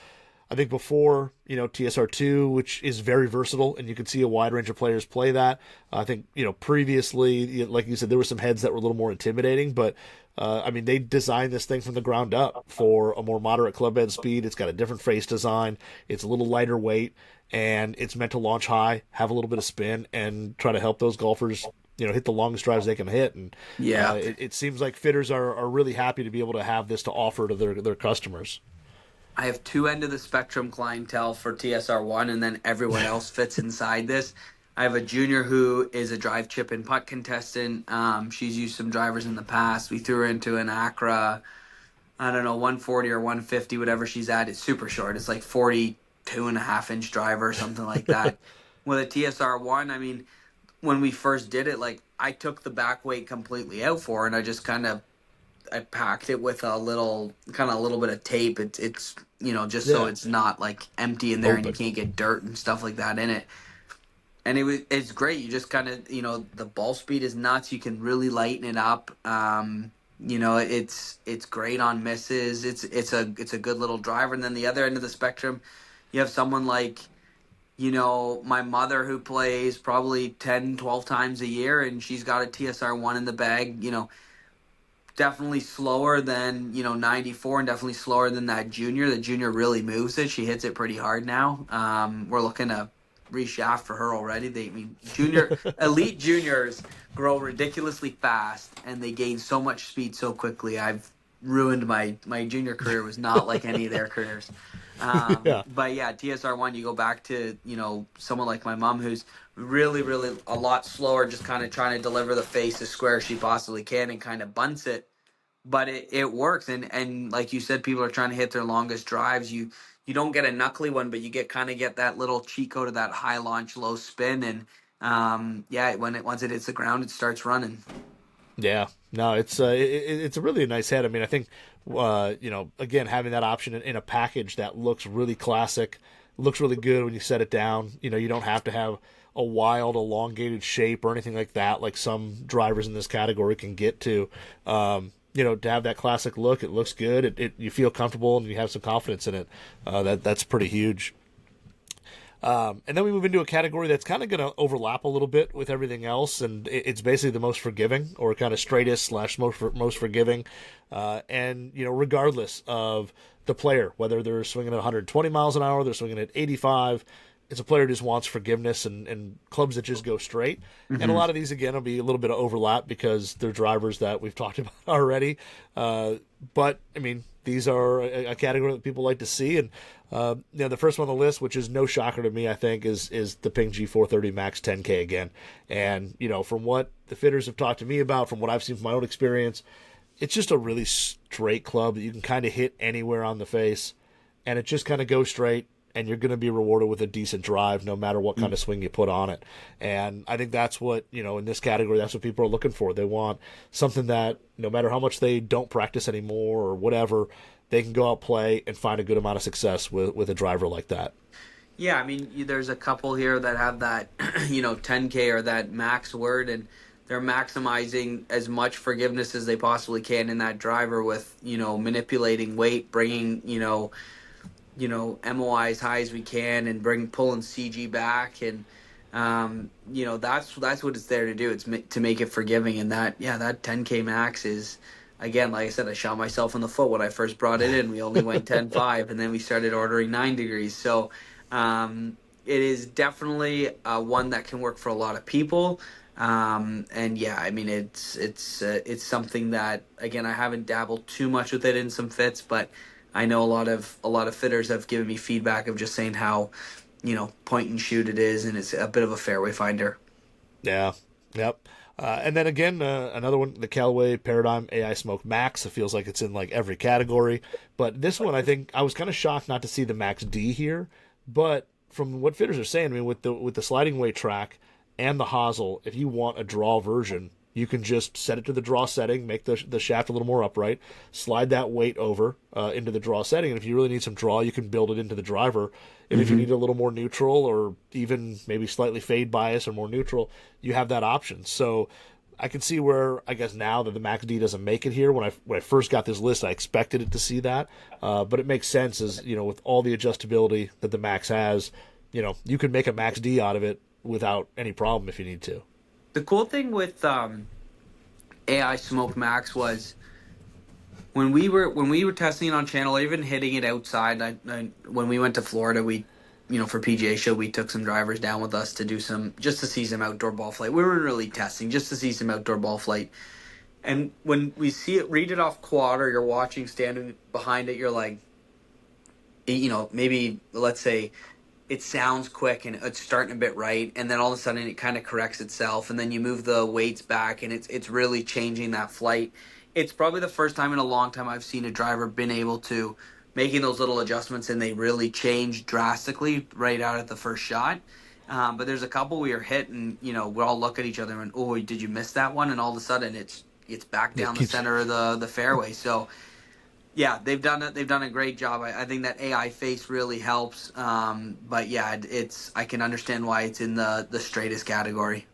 I think before, TSR2, which is very versatile, and you can see a wide range of players play that. I think, previously, like you said, there were some heads that were a little more intimidating, but they designed this thing from the ground up for a more moderate club head speed. It's got a different face design. It's a little lighter weight, and it's meant to launch high, have a little bit of spin, and try to help those golfers, hit the longest drives they can hit. And Yeah. it seems like fitters are really happy to be able to have this to offer to their customers. I have two end of the spectrum clientele for TSR1, and then everyone else fits inside this. I have a junior who is a drive, chip, and putt contestant. She's used some drivers in the past. We threw her into an Acra, I don't know, 140 or 150, whatever she's at. It's super short. It's like 42.5-inch driver or something like that. With a TSR1, when we first did it, like, I took the back weight completely out for her, and I packed it with a little bit of tape. It's just so it's not like empty in there and you can't get dirt and stuff like that in it. And it's great. You just kind of the ball speed is nuts. You can really lighten it up. It's great on misses. It's a good little driver. And then the other end of the spectrum, you have someone like my mother, who plays probably 10, 12 times a year, and she's got a TSR1 in the bag. Definitely slower than 94, and definitely slower than that junior. The junior really moves it. She hits it pretty hard now. We're looking to reshaft for her already. Elite juniors grow ridiculously fast, and they gain so much speed so quickly. I've ruined my junior career. It was not like any of their careers. Yeah. But yeah, TSR1, you go back to someone like my mom, who's really, really a lot slower, just kind of trying to deliver the face as square as she possibly can, and kind of bunts it. But it works, and like you said, people are trying to hit their longest drives. You don't get a knuckly one, but you get that little cheat code of that high launch, low spin, and once it hits the ground, it starts running. Yeah, no, it's a really nice head. I think, again, having that option in a package that looks really classic, looks really good when you set it down. You don't have to have a wild, elongated shape or anything like that, like some drivers in this category can get to. To have that classic look, it looks good. You feel comfortable and you have some confidence in it. That's pretty huge. And then we move into a category that's kind of going to overlap a little bit with everything else, and it's basically the most forgiving, or kind of straightest / most forgiving. Regardless of the player, whether they're swinging at 120 miles an hour, they're swinging at 85, it's a player who just wants forgiveness and clubs that just go straight. Mm-hmm. And a lot of these, again, will be a little bit of overlap because they're drivers that we've talked about already. But these are a category that people like to see. And the first one on the list, which is no shocker to me, I think, is the Ping G430 Max 10K again. And from what the fitters have talked to me about, from what I've seen from my own experience, it's just a really straight club that you can kind of hit anywhere on the face, and it just kind of goes straight, and you're going to be rewarded with a decent drive no matter what kind of swing you put on it. And I think that's what, in this category, that's what people are looking for. They want something that no matter how much they don't practice anymore or whatever, they can go out, play, and find a good amount of success with a driver like that. Yeah, there's a couple here that have that, 10K or that max word, and they're maximizing as much forgiveness as they possibly can in that driver with, manipulating weight, bringing, MOI as high as we can, and pulling CG back, and that's what it's there to do. It's to make it forgiving, and that 10K max is, again, like I said, I shot myself in the foot when I first brought it in. We only went 10.5, and then we started ordering 9 degrees. So it is definitely one that can work for a lot of people. It's something that, again, I haven't dabbled too much with it in some fits, but I know a lot of fitters have given me feedback of just saying how, point and shoot it is, and it's a bit of a fairway finder. Yeah. Yep. And then again, another one, the Callaway Paradigm AI Smoke Max. It feels like it's in like every category, but this one, I think I was kind of shocked not to see the Max D here. But from what fitters are saying, with the sliding weight track and the hosel, if you want a draw version, you can just set it to the draw setting, make the shaft a little more upright, slide that weight over into the draw setting, and if you really need some draw, you can build it into the driver. And if you need a little more neutral or even maybe slightly fade bias or more neutral, you have that option. So I can see where, I guess now that the Max D doesn't make it here. When I first got this list, I expected it to see that, but it makes sense as, with all the adjustability that the Max has, you can make a Max D out of it without any problem if you need to. The cool thing with AI Smoke Max was when we were testing it on channel, or even hitting it outside. When we went to Florida, we, for PGA show, we took some drivers down with us to do just to see some outdoor ball flight. We weren't really testing, just to see some outdoor ball flight. And when we see it, read it off quad, or you're watching, standing behind it, you're like, maybe let's say it sounds quick and it's starting a bit right, and then all of a sudden it kind of corrects itself, and then you move the weights back, and it's really changing that flight. It's probably the first time in a long time I've seen a driver been able to making those little adjustments, and they really change drastically right out at the first shot. But there's a couple we were hit, and we all look at each other and, oh, did you miss that one? And all of a sudden it's back down the center of the fairway. So yeah, they've done a great job. I think that AI face really helps. But yeah, I can understand why it's in the straightest category.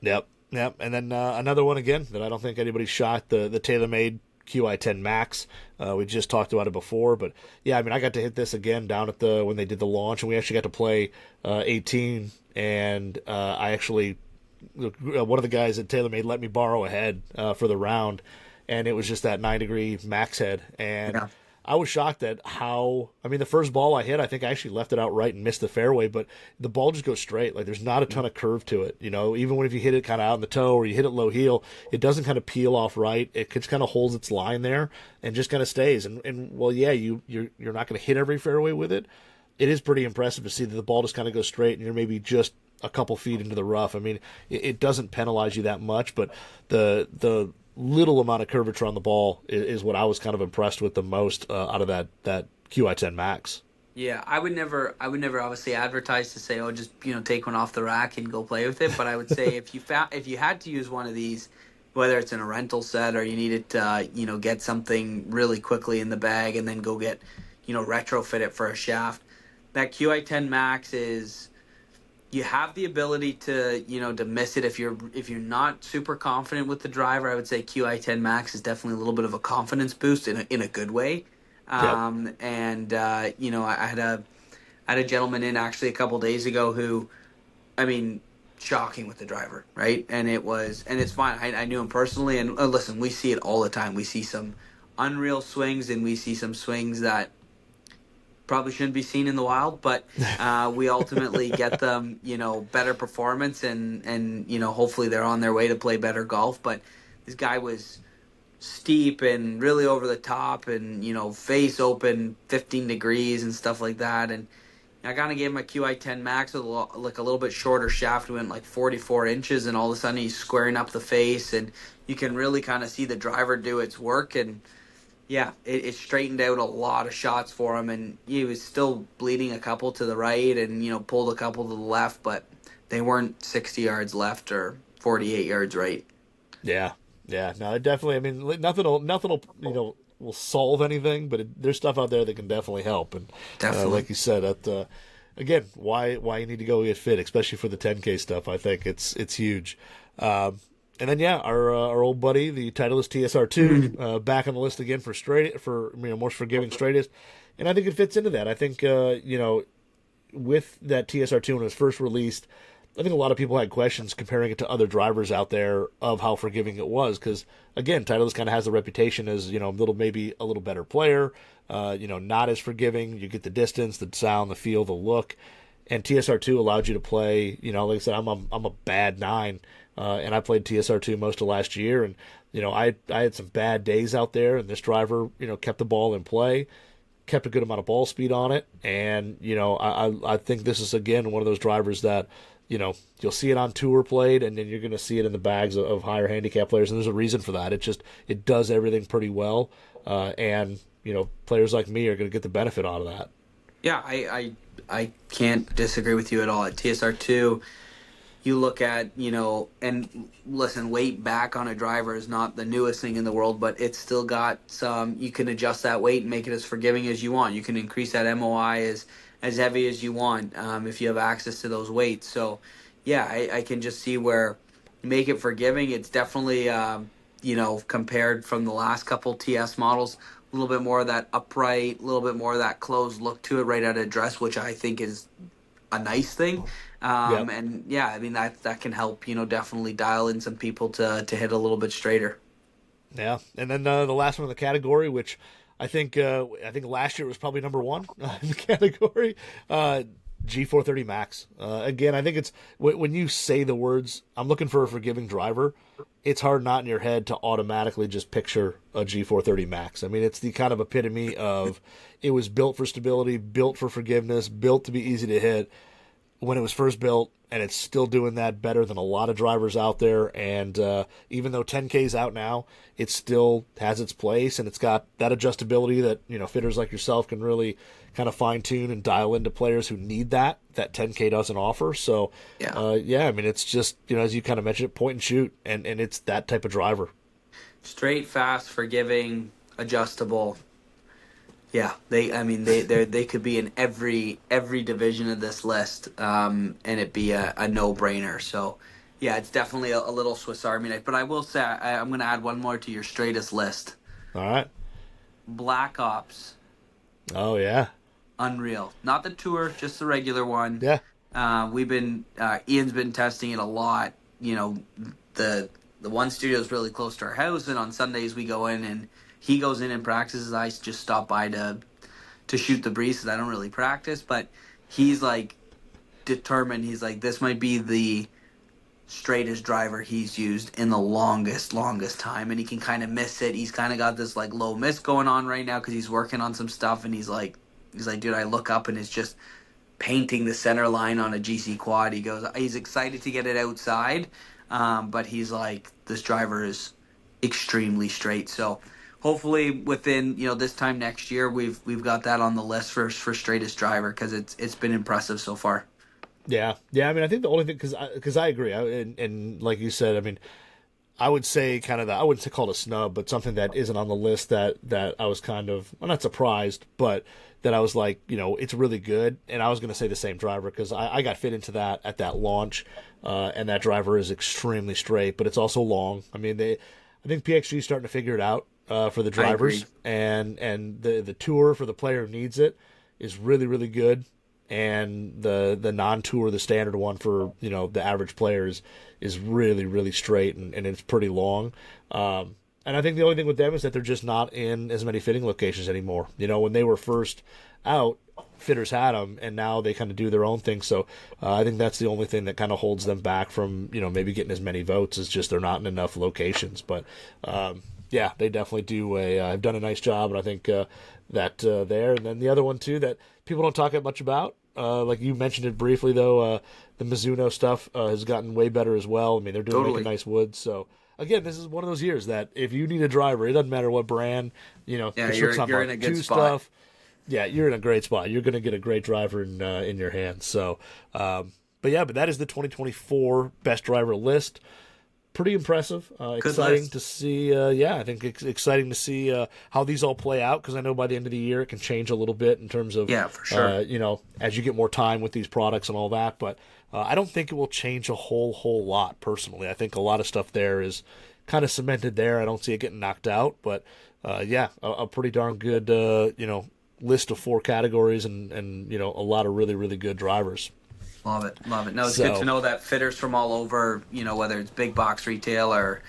Yep. And then another one again that I don't think anybody shot, the TaylorMade QI10 Max. We just talked about it before, but yeah, I mean, I got to hit this again down at when they did the launch, and we actually got to play 18, and I actually, one of the guys at TaylorMade let me borrow a head for the round, and it was just that 9-degree max head. And yeah. I was shocked at the first ball I hit, I think I actually left it out right and missed the fairway, but the ball just goes straight. Like, there's not a ton of curve to it. Even if you hit it kind of out in the toe or you hit it low heel, it doesn't kind of peel off right. It just kind of holds its line there and just kind of stays. And well, yeah, you're not going to hit every fairway with it. It is pretty impressive to see that the ball just kind of goes straight and you're maybe just a couple feet into the rough. I mean, it doesn't penalize you that much, but the little amount of curvature on the ball is what I was kind of impressed with the most out of that QI10 Max. Yeah, I would never obviously advertise to say, oh, just take one off the rack and go play with it. But I would say if you had to use one of these, whether it's in a rental set or you needed to get something really quickly in the bag and then go get retrofit it for a shaft, that QI10 Max is. You have the ability to to miss it if you're not super confident with the driver. I would say QI10 Max is definitely a little bit of a confidence boost in a good way. Yep. And I had a gentleman in actually a couple days ago who, I mean, shocking with the driver, right? And it's fine. I knew him personally, and listen, we see it all the time. We see some unreal swings, and we see some swings that probably shouldn't be seen in the wild, but we ultimately get them, better performance, and hopefully they're on their way to play better golf. But this guy was steep and really over the top, and face open 15 degrees and stuff like that. And I kind of gave him a QI10 Max with a little bit shorter shaft. We went like 44 inches, and all of a sudden he's squaring up the face, and you can really kind of see the driver do its work. And yeah, it straightened out a lot of shots for him, and he was still bleeding a couple to the right and, pulled a couple to the left, but they weren't 60 yards left or 48 yards right. Yeah. No, it definitely, I mean, nothing will solve anything, but there's stuff out there that can definitely help. And definitely. Like you said, again, why you need to go get fit, especially for the 10K stuff, I think it's huge. And then our old buddy, the Titleist TSR2, back on the list again for most forgiving straightest, and I think it fits into that. I think with that TSR2 when it was first released, I think a lot of people had questions comparing it to other drivers out there of how forgiving it was, because again, Titleist kind of has a reputation as maybe a little better player, not as forgiving. You get the distance, the sound, the feel, the look, and TSR2 allowed you to play. Like I said, I'm a bad 9. And I played TSR2 most of last year, and I had some bad days out there, and this driver kept the ball in play, kept a good amount of ball speed on it, and I think this is again one of those drivers that you'll see it on tour played, and then you're going to see it in the bags of higher handicap players, and there's a reason for that. It does everything pretty well, and players like me are going to get the benefit out of that. Yeah, I can't disagree with you at all. At TSR2, you look at, and listen, weight back on a driver is not the newest thing in the world, but it's still got some, you can adjust that weight and make it as forgiving as you want. You can increase that MOI as heavy as you want, if you have access to those weights. So, yeah, I can just see where you make it forgiving. It's definitely, compared from the last couple TS models, a little bit more of that upright, a little bit more of that closed look to it right out of dress, which I think is a nice thing. Yep. And yeah, I mean that can help, definitely dial in some people to hit a little bit straighter. Yeah, and then the last one in the category, which I think last year was probably number one in the category, G430 Max. Again, I think it's when you say the words, I'm looking for a forgiving driver. It's hard not in your head to automatically just picture a G430 Max. I mean, it's the kind of epitome of it was built for stability, built for forgiveness, built to be easy to hit when it was first built, and it's still doing that better than a lot of drivers out there. And even though 10K's out now, it still has its place, and it's got that adjustability that fitters like yourself can really kind of fine tune and dial into players who need that 10K doesn't offer. So Yeah. yeah, I mean it's just as you kind of mentioned, point and shoot, and it's that type of driver. Straight, fast, forgiving, adjustable. Yeah, they could be in every division of this list, and it be a no brainer. So, yeah, it's definitely a little Swiss Army knife. But I will say I'm going to add one more to your straightest list. All right. Black Ops, Oh yeah. unreal. Not the tour, just the regular one. Yeah. Ian's been testing it a lot. The one studio is really close to our house, and on Sundays we go in and he goes in and practices. I just stop by to shoot the breeze because I don't really practice. But he's like determined. He's like, this might be the straightest driver he's used in the longest time, and he can kind of miss it. He's kind of got this like low miss going on right now because he's working on some stuff, and he's like, dude, I look up and it's just painting the center line on a GC quad. He goes, he's excited to get it outside, but he's like, this driver is extremely straight. So hopefully within this time next year, we've got that on the list for straightest driver because it's been impressive so far. Yeah, yeah. I mean, I think the only thing because I agree, and like you said, I mean, I would say kind of I wouldn't say call it a snub, but something that isn't on the list that I was kind of not surprised, but that I was like, it's really good, and I was going to say the same driver because I got fit into that at that launch, and that driver is extremely straight, but it's also long. I mean, I think PXG is starting to figure it out for the drivers, and the tour for the player who needs it is really really good. And the non-tour, the standard one for the average player is really really straight and it's pretty long. And I think the only thing with them is that they're just not in as many fitting locations anymore. When they were first out, fitters had them, and now they kind of do their own thing. So I think that's the only thing that kind of holds them back from maybe getting as many votes is just they're not in enough locations. But yeah, they definitely do have done a nice job, and I think that there. And then the other one too that people don't talk much about. Like you mentioned it briefly, though, the Mizuno stuff has gotten way better as well. I mean, they're doing making nice woods. So, again, this is one of those years that if you need a driver, it doesn't matter what brand, Yeah, you're in a good spot. Stuff. Yeah, you're in a great spot. You're going to get a great driver in your hands. So, but that is the 2024 best driver list. Pretty impressive. Exciting to see. I think it's exciting to see how these all play out because I know by the end of the year it can change a little bit in terms of for sure. As you get more time with these products and all that. But I don't think it will change a whole lot personally. I think a lot of stuff there is kind of cemented there. I don't see it getting knocked out. But a pretty darn good list of 4 categories and a lot of really really good drivers. Love it. No, it's good to know that fitters from all over, whether it's big box retail or,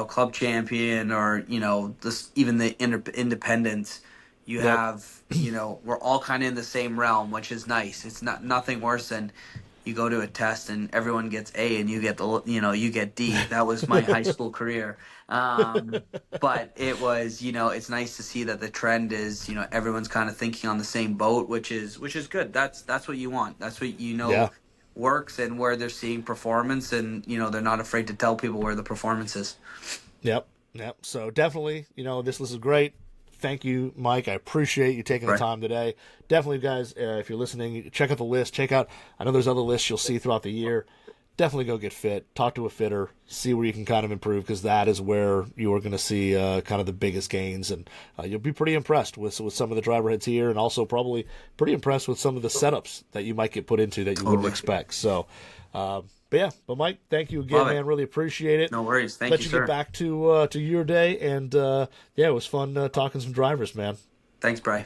Club Champion or, even the independents, you have, we're all kind of in the same realm, which is nice. It's nothing worse than you go to a test and everyone gets A and you get you get D. That was my high school career. But it was, it's nice to see that the trend is, everyone's kind of thinking on the same boat, which is good. That's what you want. That's what works and where they're seeing performance, and they're not afraid to tell people where the performance is. Yep. So definitely, this list is great. Thank you, Mike. I appreciate you taking the time today. Definitely, guys, if you're listening, check out the list. I know there's other lists you'll see throughout the year. definitely go get fit, talk to a fitter, see where you can kind of improve, because that is where you are going to see kind of the biggest gains, and you'll be pretty impressed with some of the driver heads here, and also probably pretty impressed with some of the setups that you might get put into that you wouldn't expect. So, but Mike, thank you again, man. Really appreciate it. No worries. Thank Let you, you sir. get back to your day, and it was fun talking some drivers, man. Thanks, Bri.